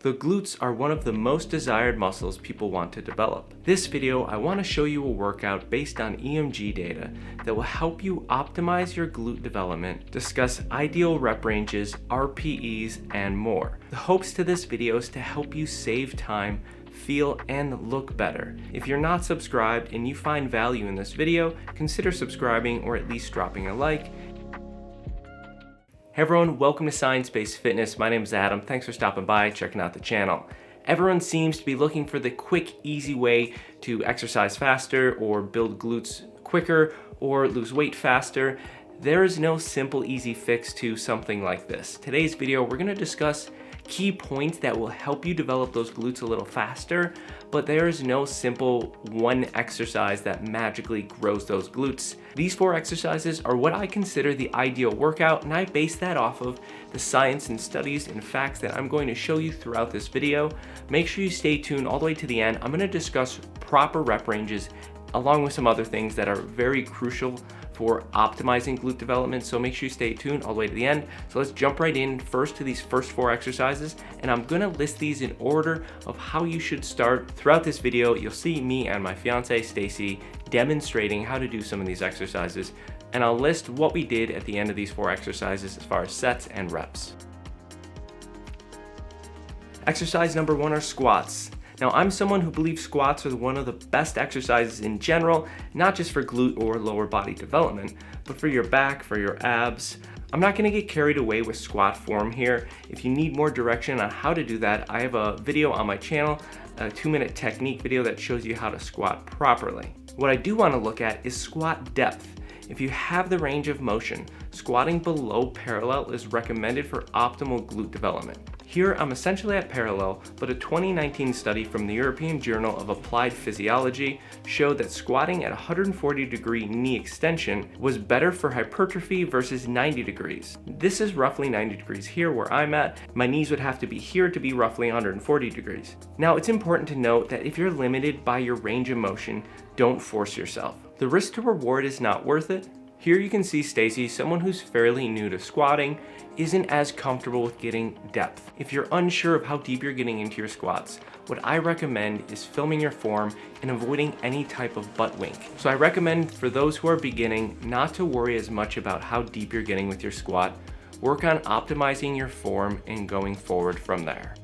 The glutes are one of the most desired muscles people want to develop. This video, I want to show you a workout based on EMG data that will help you optimize your glute development, discuss ideal rep ranges, RPEs, and more. The hopes to this video is to help you save time, feel, and look better. If you're not subscribed and you find value in this video, consider subscribing or at least dropping a like. Hey everyone, welcome to Science-Based Fitness. My name is Adam. Thanks for stopping by, checking out the channel. Everyone seems to be looking for the quick, easy way to exercise faster or build glutes quicker or lose weight faster. There is no simple, easy fix to something like this. Today's video, we're gonna discuss key points that will help you develop those glutes a little faster, but there is no simple one exercise that magically grows those glutes. These 4 exercises are what I consider the ideal workout, and I base that off of the science and studies and facts that I'm going to show you throughout this video. Make sure you stay tuned all the way to the end. I'm gonna discuss proper rep ranges along with some other things that are very crucial for optimizing glute development, so make sure you stay tuned all the way to the end. So let's jump right in first to these first 4 exercises, and I'm gonna list these in order of how you should start. Throughout this video, you'll see me and my fiance Stacy demonstrating how to do some of these exercises, and I'll list what we did at the end of these 4 exercises as far as sets and reps. Exercise number 1 are squats. Now, I'm someone who believes squats are one of the best exercises in general, not just for glute or lower body development, but for your back, for your abs. I'm not gonna get carried away with squat form here. If you need more direction on how to do that, I have a video on my channel, a 2-minute technique video that shows you how to squat properly. What I do wanna look at is squat depth. If you have the range of motion, squatting below parallel is recommended for optimal glute development. Here, I'm essentially at parallel, but a 2019 study from the European Journal of Applied Physiology showed that squatting at 140-degree knee extension was better for hypertrophy versus 90 degrees. This is roughly 90 degrees here where I'm at. My knees would have to be here to be roughly 140 degrees. Now, it's important to note that if you're limited by your range of motion, don't force yourself. The risk to reward is not worth it. Here you can see Stacy, someone who's fairly new to squatting, isn't as comfortable with getting depth. If you're unsure of how deep you're getting into your squats, what I recommend is filming your form and avoiding any type of butt wink. So I recommend for those who are beginning not to worry as much about how deep you're getting with your squat. Work on optimizing your form and going forward from there.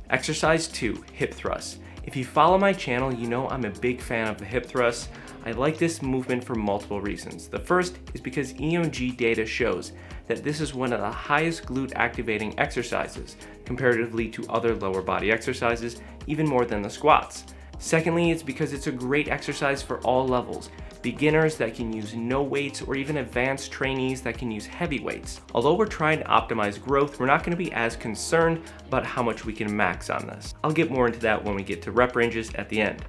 Exercise 2, hip thrusts. If you follow my channel, you know I'm a big fan of the hip thrust. I like this movement for multiple reasons. The first is because EMG data shows that this is one of the highest glute activating exercises comparatively to other lower body exercises, even more than the squats. Secondly, it's because it's a great exercise for all levels. Beginners that can use no weights, or even advanced trainees that can use heavy weights. Although we're trying to optimize growth, we're not going to be as concerned about how much we can max on this. I'll get more into that when we get to rep ranges at the end.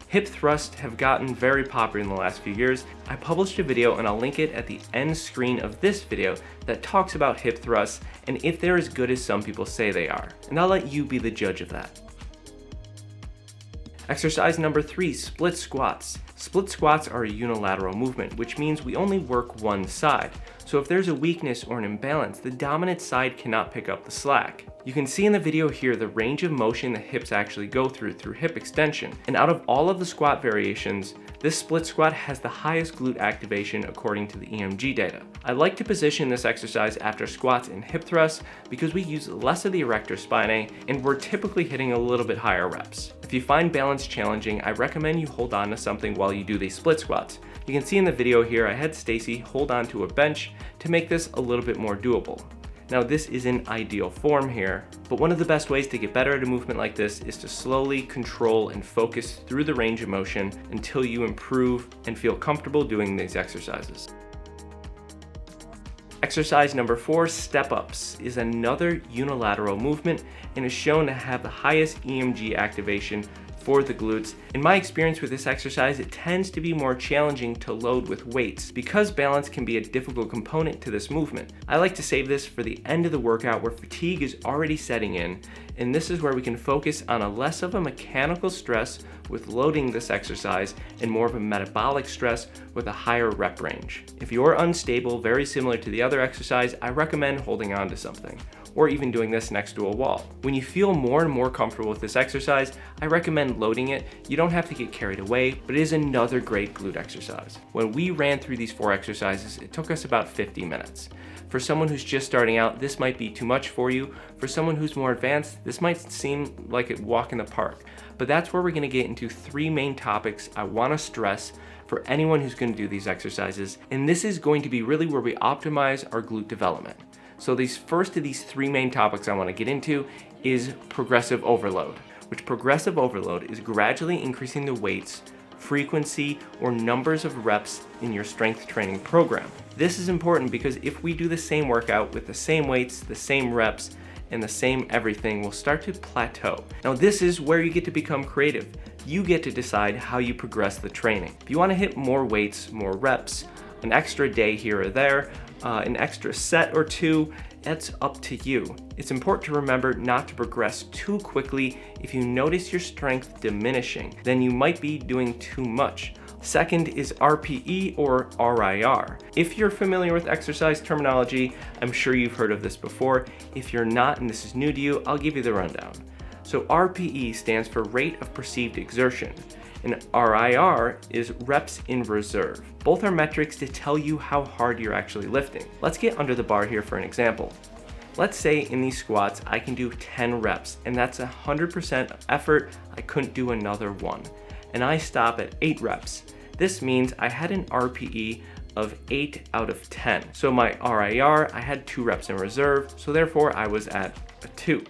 Hip thrusts have gotten very popular in the last few years. I published a video, and I'll link it at the end screen of this video, that talks about hip thrusts and if they're as good as some people say they are. And I'll let you be the judge of that. Exercise number 3, split squats. Split squats are a unilateral movement, which means we only work one side. So if there's a weakness or an imbalance, the dominant side cannot pick up the slack. You can see in the video here the range of motion the hips actually go through hip extension. And out of all of the squat variations, this split squat has the highest glute activation according to the EMG data. I like to position this exercise after squats and hip thrusts because we use less of the erector spinae and we're typically hitting a little bit higher reps. If you find balance challenging, I recommend you hold on to something while you do these split squats. You can see in the video here, I had Stacy hold on to a bench to make this a little bit more doable. Now, this isn't ideal form here, but one of the best ways to get better at a movement like this is to slowly control and focus through the range of motion until you improve and feel comfortable doing these exercises. Exercise number 4, step-ups, is another unilateral movement and is shown to have the highest EMG activation for the glutes. In my experience with this exercise, it tends to be more challenging to load with weights because balance can be a difficult component to this movement. I like to save this for the end of the workout where fatigue is already setting in, and this is where we can focus on a less of a mechanical stress with loading this exercise and more of a metabolic stress with a higher rep range. If you're unstable, very similar to the other exercise, I recommend holding on to something. or even doing this next to a wall. When you feel more and more comfortable with this exercise, I recommend loading it. You don't have to get carried away, but it is another great glute exercise. When we ran through these 4 exercises, it took us about 50 minutes. For someone who's just starting out, this might be too much for you. For someone who's more advanced, this might seem like a walk in the park. But that's where we're gonna get into 3 main topics I wanna stress for anyone who's gonna do these exercises. And this is going to be really where we optimize our glute development. So these first of these 3 main topics I wanna get into is progressive overload, which progressive overload is gradually increasing the weights, frequency, or numbers of reps in your strength training program. This is important because if we do the same workout with the same weights, the same reps, and the same everything, we'll start to plateau. Now this is where you get to become creative. You get to decide how you progress the training. If you want to hit more weights, more reps, an extra day here or there, an extra set or 2, that's up to you. It's important to remember not to progress too quickly. If you notice your strength diminishing, then you might be doing too much. Second is RPE or RIR. If you're familiar with exercise terminology, I'm sure you've heard of this before. If you're not and this is new to you, I'll give you the rundown. So RPE stands for rate of perceived exertion, and RIR is reps in reserve. Both are metrics to tell you how hard you're actually lifting. Let's get under the bar here for an example. Let's say in these squats, I can do 10 reps, and that's 100% effort. I couldn't do another one. And I stop at 8 reps. This means I had an RPE of 8 out of 10. So my RIR, I had 2 reps in reserve, so therefore I was at a 2.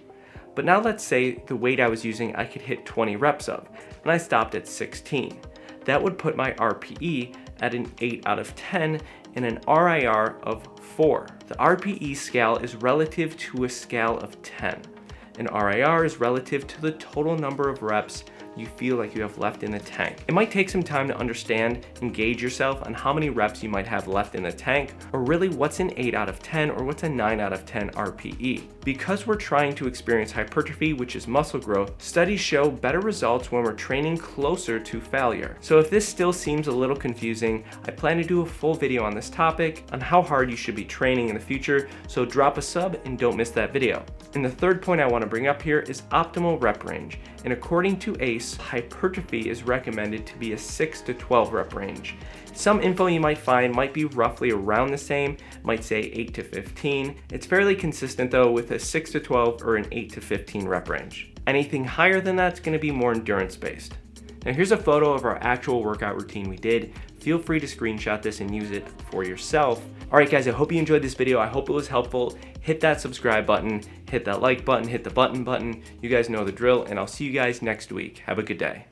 But now let's say the weight I was using I could hit 20 reps of, and I stopped at 16. That would put my RPE at an 8 out of 10 and an RIR of 4. The RPE scale is relative to a scale of 10. And RIR is relative to the total number of reps you feel like you have left in the tank. It might take some time to understand and gauge yourself on how many reps you might have left in the tank, or really what's an 8 out of 10 or what's a 9 out of 10 RPE. Because we're trying to experience hypertrophy, which is muscle growth, studies show better results when we're training closer to failure. So if this still seems a little confusing, I plan to do a full video on this topic on how hard you should be training in the future, so drop a sub and don't miss that video. And the third point I want to bring up here is optimal rep range. And according to ACE, hypertrophy is recommended to be a 6 to 12 rep range. Some info you might find might be roughly around the same, might say 8 to 15. It's fairly consistent though with a 6 to 12 or an 8 to 15 rep range. Anything higher than that's going to be more endurance based. Now here's a photo of our actual workout routine we did. Feel free to screenshot this and use it for yourself. Alright guys, I hope you enjoyed this video. I hope it was helpful. Hit that subscribe button, hit that like button, hit the button. You guys know the drill, and I'll see you guys next week. Have a good day.